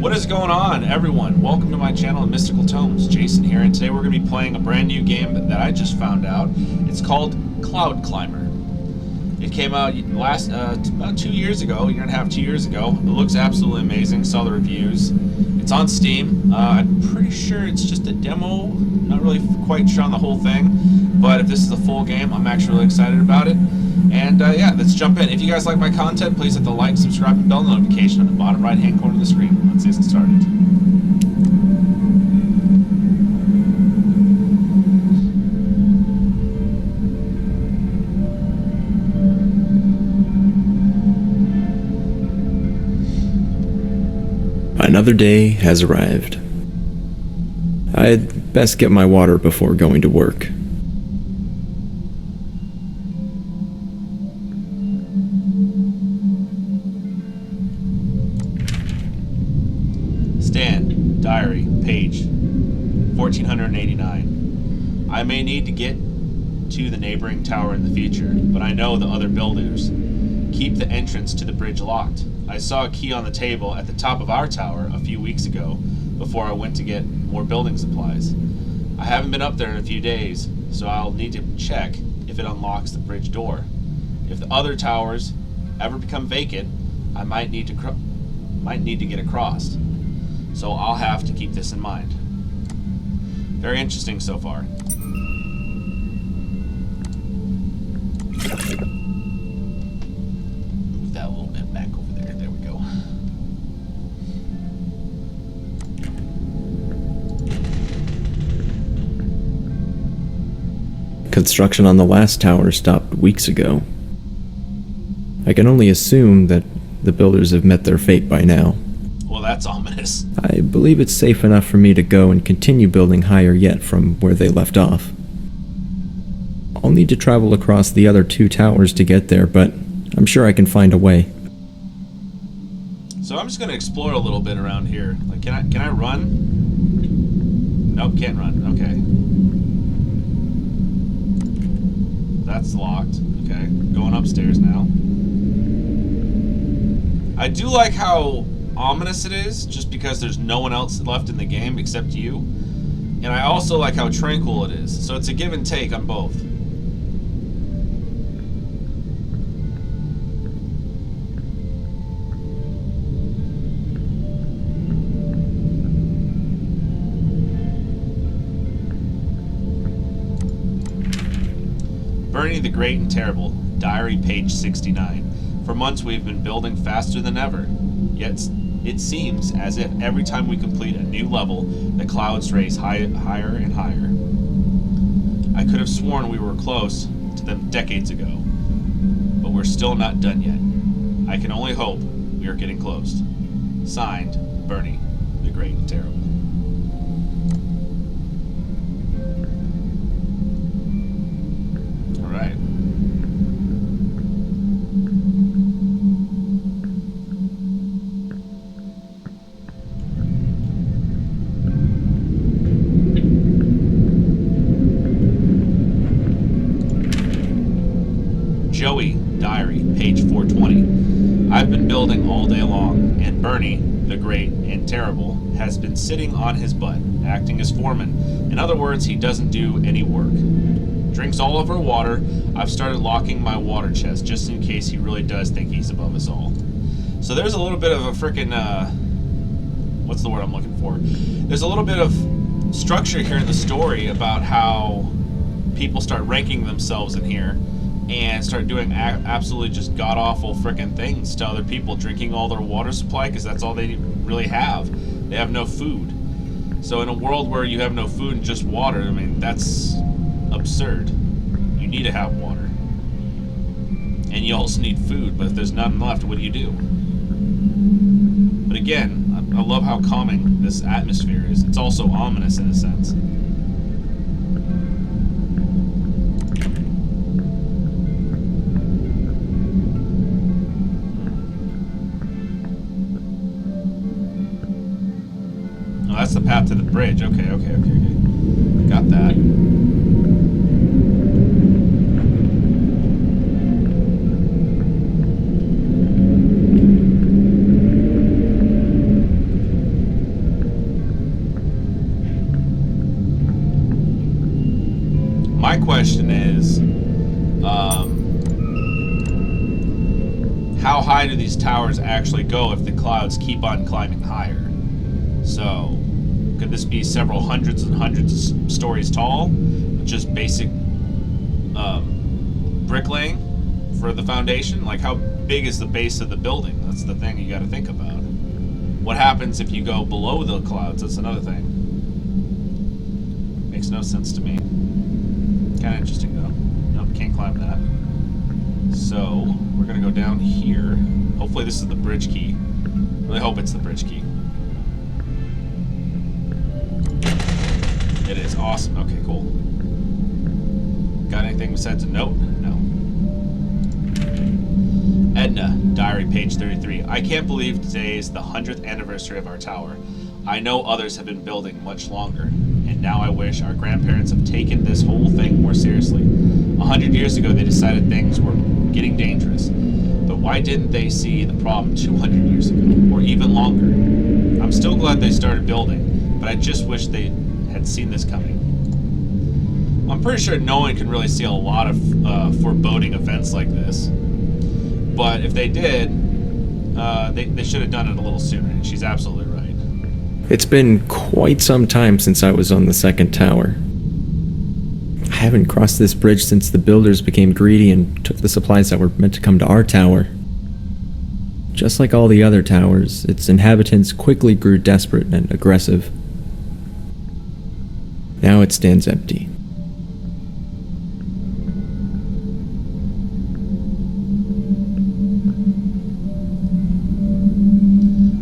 What is going on, everyone? Welcome to my channel, Mystical Tomes. Jason here, and today we're going to be playing a brand new game that I just found out. It's called Cloud Climber. It came out about 2 years ago, a year and a half, 2 years ago. It looks absolutely amazing. Saw the reviews. It's on Steam. I'm pretty sure it's just a demo. Not really quite sure on the whole thing, but if this is a full game, I'm actually really excited about it. And yeah, let's jump in. If you guys like my content, please hit the like, subscribe, and bell notification at the bottom right-hand corner of the screen. Let's get started. Another day has arrived. I'd best get my water before going to work. Stan, diary, page 1489. I may need to get to the neighboring tower in the future, but I know the other builders keep the entrance to the bridge locked. I saw a key on the table at the top of our tower a few weeks ago before I went to get more building supplies. I haven't been up there in a few days, so I'll need to check if it unlocks the bridge door. If the other towers ever become vacant, I might need to get across. So I'll have to keep this in mind. Very interesting so far. Move that a little bit back over there. There we go. Construction on the last tower stopped weeks ago. I can only assume that the builders have met their fate by now. Well, that's ominous. I believe it's safe enough for me to go and continue building higher yet from where they left off. I'll need to travel across the other two towers to get there, but I'm sure I can find a way. So I'm just going to explore a little bit around here. Like, can I run? Nope, can't run. Okay. That's locked. Okay, going upstairs now. I do like how ominous it is, just because there's no one else left in the game except you. And I also like how tranquil it is. So it's a give and take on both. Bernie the Great and Terrible, diary page 69. For months we've been building faster than ever, yet it seems as if every time we complete a new level, the clouds race higher and higher. I could have sworn we were close to them decades ago, but we're still not done yet. I can only hope we are getting close. Signed, Bernie the Great and Terrible. Alright. Joey, diary, page 420. I've been building all day long, and Bernie, the Great and Terrible, has been sitting on his butt, acting as foreman. In other words, he doesn't do any work. Drinks all of our water. I've started locking my water chest, just in case he really does think he's above us all. So there's a little bit of a frickin', what's the word I'm looking for? There's a little bit of structure here in the story about how people start ranking themselves in here and start doing absolutely just god-awful frickin' things to other people, drinking all their water supply because that's all they really have. They have no food. So in a world where you have no food and just water, I mean, that's absurd. You need to have water. And you also need food, but if there's none left, what do you do? But again, I love how calming this atmosphere is. It's also ominous in a sense. Oh, that's the path to the bridge. Okay. Got that. actually go if the clouds keep on climbing higher. So, could this be several hundreds and hundreds of stories tall? With just basic bricklaying for the foundation? Like, how big is the base of the building? That's the thing you gotta think about. What happens if you go below the clouds? That's another thing. Makes no sense to me. Kinda interesting, though. Nope, can't climb that. So, we're gonna go down here. Hopefully this is the bridge key. Really hope it's the bridge key. It is. Awesome. Okay, cool. Got anything besides a note? No. Edna, diary, page 33. I can't believe today is the 100th anniversary of our tower. I know others have been building much longer, and now I wish our grandparents have taken this whole thing more seriously. 100 years ago, they decided things were getting dangerous. But why didn't they see the problem 200 years ago, or even longer? I'm still glad they started building, but I just wish they had seen this coming. I'm pretty sure no one can really see a lot of foreboding events like this. But if they did, they should have done it a little sooner, and she's absolutely right. It's been quite some time since I was on the second tower. I haven't crossed this bridge since the builders became greedy and took the supplies that were meant to come to our tower. Just like all the other towers, its inhabitants quickly grew desperate and aggressive. Now it stands empty.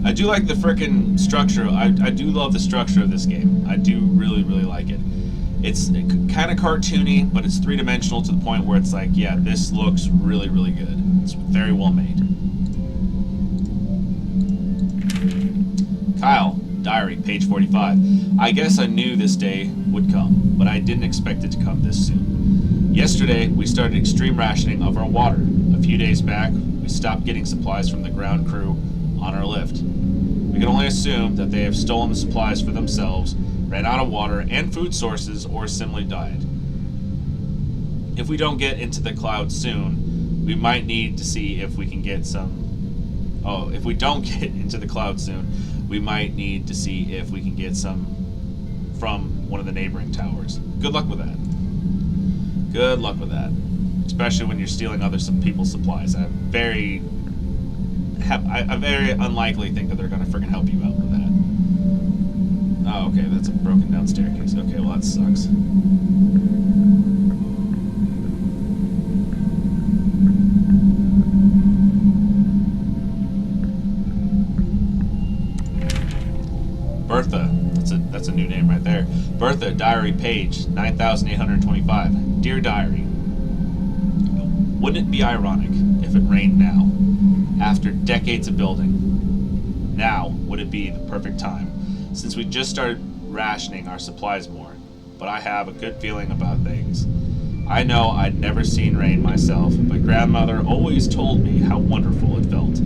I do like the frickin' structure. I do love the structure of this game. I do really, really like it. It's kind of cartoony, but it's three-dimensional to the point where it's like, yeah, this looks really, really good. It's very well made. Kyle, diary, page 45. I guess I knew this day would come, but I didn't expect it to come this soon. Yesterday, we started extreme rationing of our water. A few days back, we stopped getting supplies from the ground crew on our lift. We can only assume that they have stolen the supplies for themselves, ran out of water and food sources, or simply died. If we don't get into the clouds soon, we might need to see if we can get some... Oh, if we don't get into the clouds soon, we might need to see if we can get some from one of the neighboring towers. Good luck with that. Good luck with that. Especially when you're stealing other people's supplies. I very unlikely think that they're going to freaking help you out with that. Oh, okay, that's a broken down staircase. Okay, well that sucks. Bertha, that's a new name right there. Bertha, diary, page 9825. Dear diary, wouldn't it be ironic if it rained now, after decades of building? Now would it be the perfect time, since we just started rationing our supplies more? But I have a good feeling about things. I know I'd never seen rain myself, but grandmother always told me how wonderful it felt.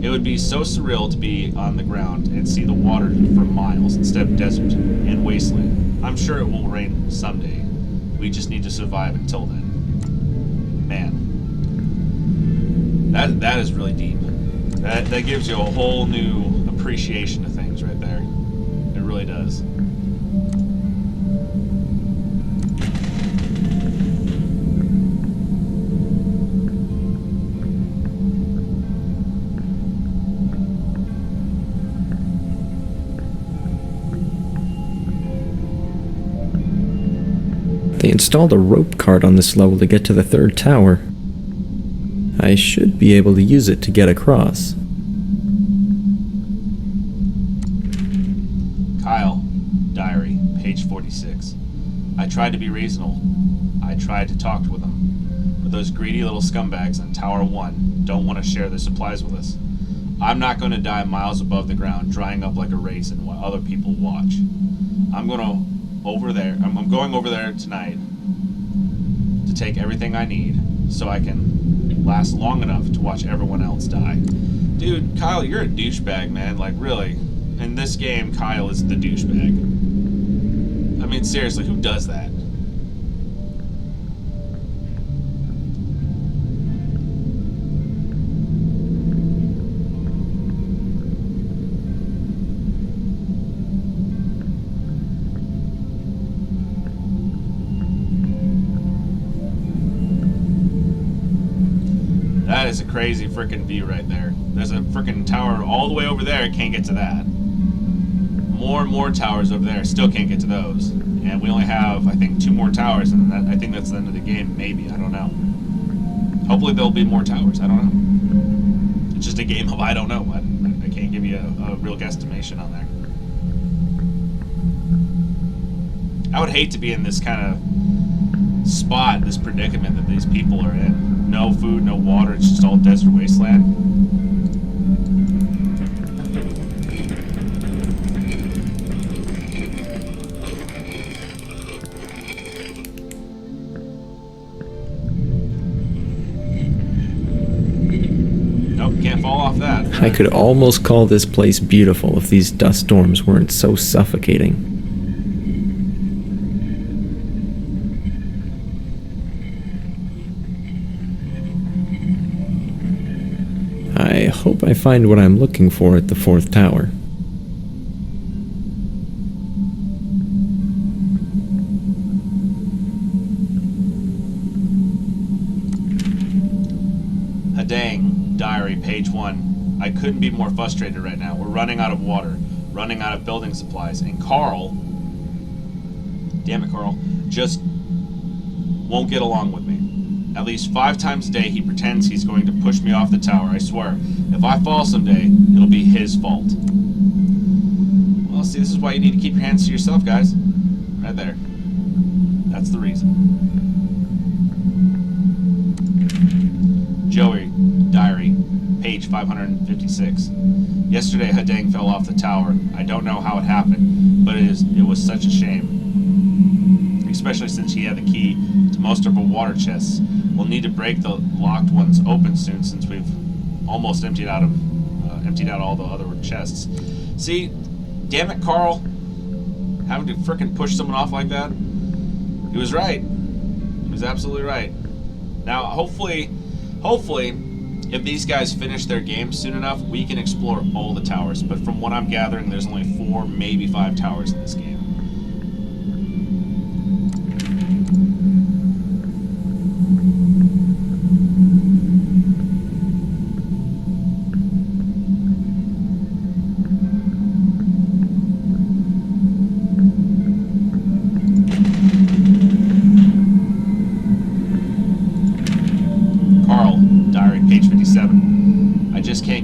It would be so surreal to be on the ground and see the water for miles instead of desert and wasteland. I'm sure it will rain someday. We just need to survive until then. Man, that is really deep. That gives you a whole new appreciation of things right there. It really does. They installed a rope cart on this level to get to the third tower. I should be able to use it to get across. Kyle, diary, page 46. I tried to be reasonable. I tried to talk with them. But those greedy little scumbags on Tower 1 don't want to share their supplies with us. I'm not going to die miles above the ground, drying up like a raisin while other people watch. I'm going over there tonight to take everything I need so I can last long enough to watch everyone else die. Dude, Kyle, you're a douchebag, man. Like, really. In this game, Kyle is the douchebag. I mean, seriously, who does that? is a crazy freaking view right there. There's a freaking tower all the way over there. Can't get to that. More and more towers over there. Still can't get to those. And we only have, I think, 2 more towers, and I think that's the end of the game. Maybe, I don't know. Hopefully there'll be more towers. I don't know. It's just a game of I don't know. I can't give you a real guesstimation on there. I would hate to be in this kind of spot, this predicament that these people are in. No food, no water, it's just all desert wasteland. Nope, can't fall off that. I could almost call this place beautiful if these dust storms weren't so suffocating. I hope I find what I'm looking for at the 4th tower. Hadang, diary, page 1. I couldn't be more frustrated right now. We're running out of water, running out of building supplies, and Carl, damn it Carl, just won't get along with me. At least 5 times a day he pretends he's going to push me off the tower, I swear. If I fall someday, it'll be his fault. Well, see, this is why you need to keep your hands to yourself, guys. Right there. That's the reason. Joey, diary, page 556. Yesterday, Hadang fell off the tower. I don't know how it happened, but it was such a shame. Especially since he had the key to most of our water chests. We'll need to break the locked ones open soon, since we've almost emptied out all the other chests. See, damn it, Carl, having to frickin' push someone off like that. He was right. He was absolutely right. Now, hopefully, if these guys finish their game soon enough, we can explore all the towers. But from what I'm gathering, there's only 4, maybe 5 towers in this game.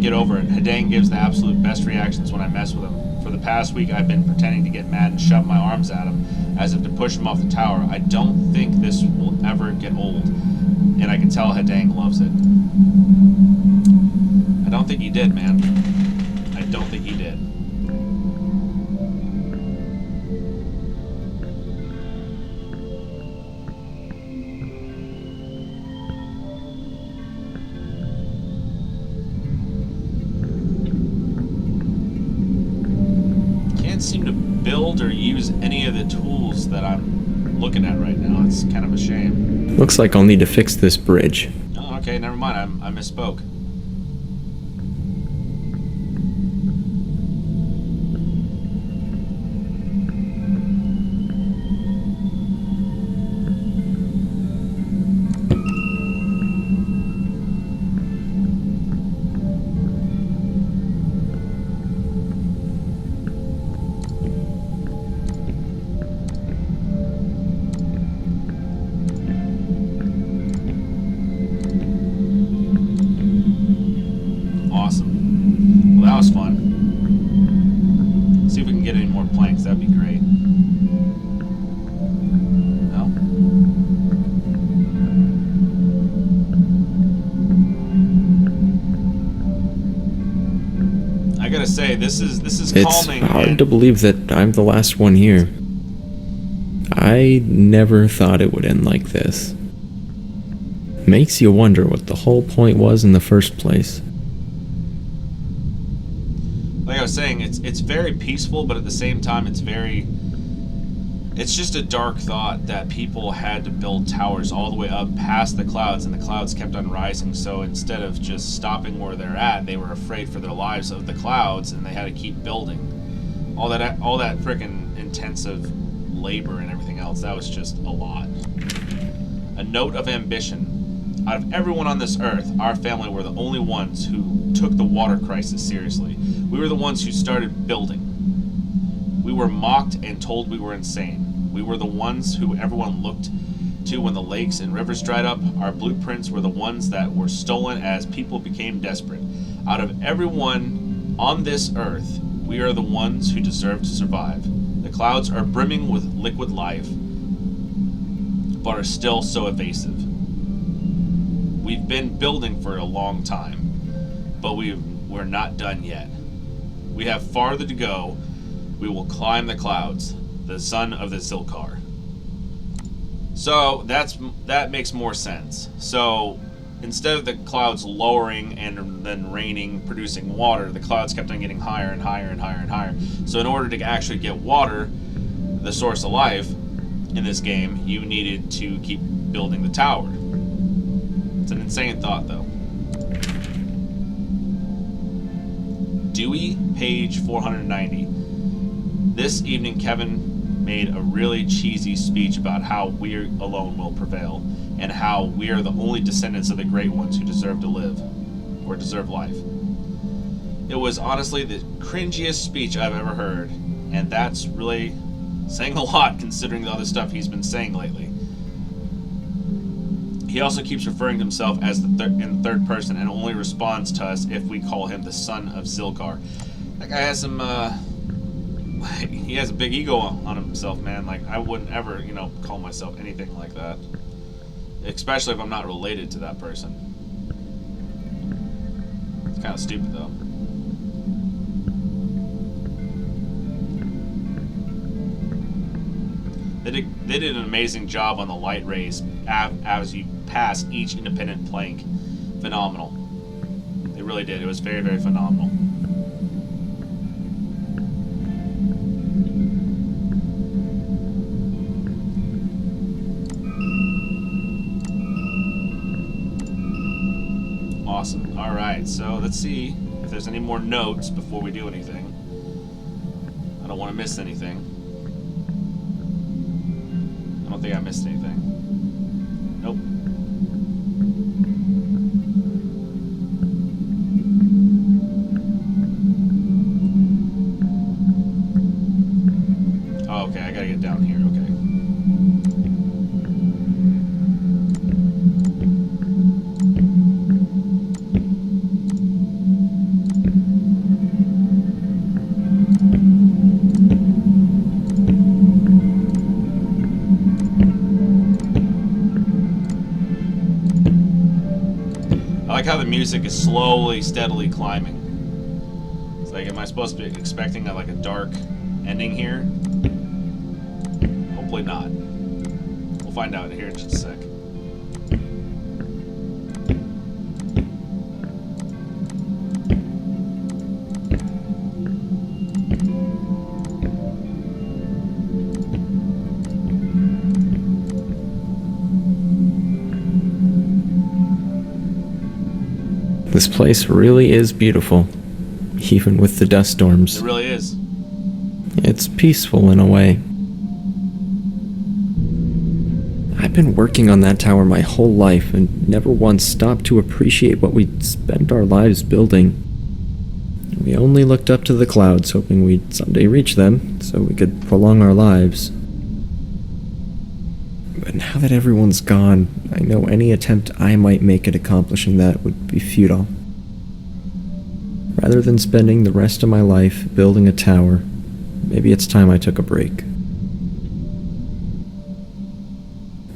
Get over it. Hadang gives the absolute best reactions when I mess with him. For the past week, I've been pretending to get mad and shove my arms at him, as if to push him off the tower. I don't think this will ever get old, and I can tell Hadang loves it. I don't think he did, man. I don't think he did. Seem to build or use any of the tools that I'm looking at right now. It's kind of a shame. Looks like I'll need to fix this bridge. Oh, okay, never mind. I misspoke. That was fun. See if we can get any more planks. That'd be great. No? I gotta say, this is calming. It's hard to believe that I'm the last one here. I never thought it would end like this. Makes you wonder what the whole point was in the first place. Like I was saying, it's very peaceful, but at the same time, it's just a dark thought that people had to build towers all the way up past the clouds, and the clouds kept on rising. So instead of just stopping where they're at, they were afraid for their lives of the clouds, and they had to keep building. All that freaking intensive labor and everything else, that was just a lot. A note of ambition. Out of everyone on this earth, our family were the only ones who took the water crisis seriously. We were the ones who started building. We were mocked and told we were insane. We were the ones who everyone looked to when the lakes and rivers dried up. Our blueprints were the ones that were stolen as people became desperate. Out of everyone on this earth, we are the ones who deserve to survive. The clouds are brimming with liquid life, but are still so evasive. We've been building for a long time, but we're not done yet. We have farther to go. We will climb the clouds, the son of the Zilkar. So that makes more sense. So instead of the clouds lowering and then raining, producing water, the clouds kept on getting higher and higher and higher and higher. So in order to actually get water, the source of life in this game, you needed to keep building the tower. It's an insane thought, though. Dewey, page 490. This evening, Kevin made a really cheesy speech about how we alone will prevail, and how we are the only descendants of the great ones who deserve to live, or deserve life. It was honestly the cringiest speech I've ever heard, and that's really saying a lot considering the other stuff he's been saying lately. He also keeps referring to himself as in the third person and only responds to us if we call him the son of Zilkar. That guy has some, he has a big ego on himself, man. Like, I wouldn't ever, call myself anything like that. Especially if I'm not related to that person. It's kind of stupid, though. They did an amazing job on the light rays as you pass each independent plank. Phenomenal. They really did. It was very, very phenomenal. Awesome. Alright, so let's see if there's any more notes before we do anything. I don't want to miss anything. I don't think I missed anything. Nope. Oh, okay, I gotta get down here, okay. I like how the music is slowly, steadily climbing. It's like, am I supposed to be expecting a dark ending here? Hopefully not. We'll find out here in just a sec. This place really is beautiful, even with the dust storms. It really is. It's peaceful in a way. I've been working on that tower my whole life and never once stopped to appreciate what we'd spent our lives building. We only looked up to the clouds, hoping we'd someday reach them, so we could prolong our lives. But now that everyone's gone, I know any attempt I might make at accomplishing that would be futile. Rather than spending the rest of my life building a tower, maybe it's time I took a break.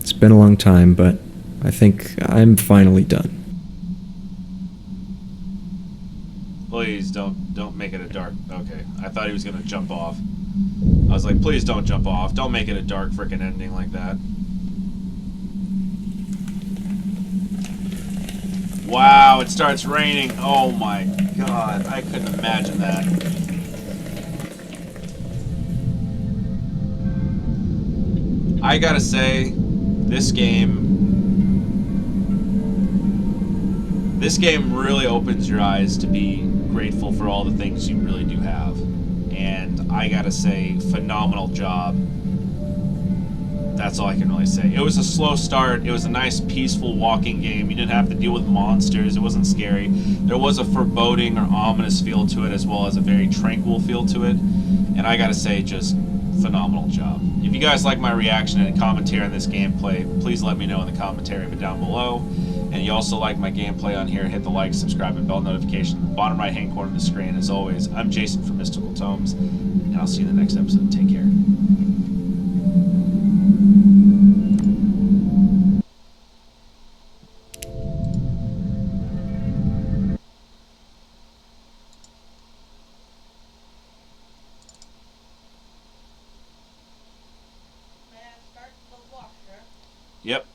It's been a long time, but I think I'm finally done. Please don't make it a dark. Okay, I thought he was gonna jump off. I was like, please don't jump off. Don't make it a dark frickin' ending like that. Wow, it starts raining. Oh my god, I couldn't imagine that. I gotta say, this game really opens your eyes to be grateful for all the things you really do have. And I gotta say, phenomenal job That's all I can really say. It was a slow start. It was a nice, peaceful walking game. You didn't have to deal with monsters. It wasn't scary. There was a foreboding or ominous feel to it, as well as a very tranquil feel to it. And I gotta say, just phenomenal job. If you guys like my reaction and commentary on this gameplay, please let me know in the commentary down below. And you also like my gameplay on here, hit the like, subscribe, and bell notification in the bottom right hand corner of the screen. As always, I'm Jason from Mystical Tomes, and I'll see you in the next episode. Take care. Yep.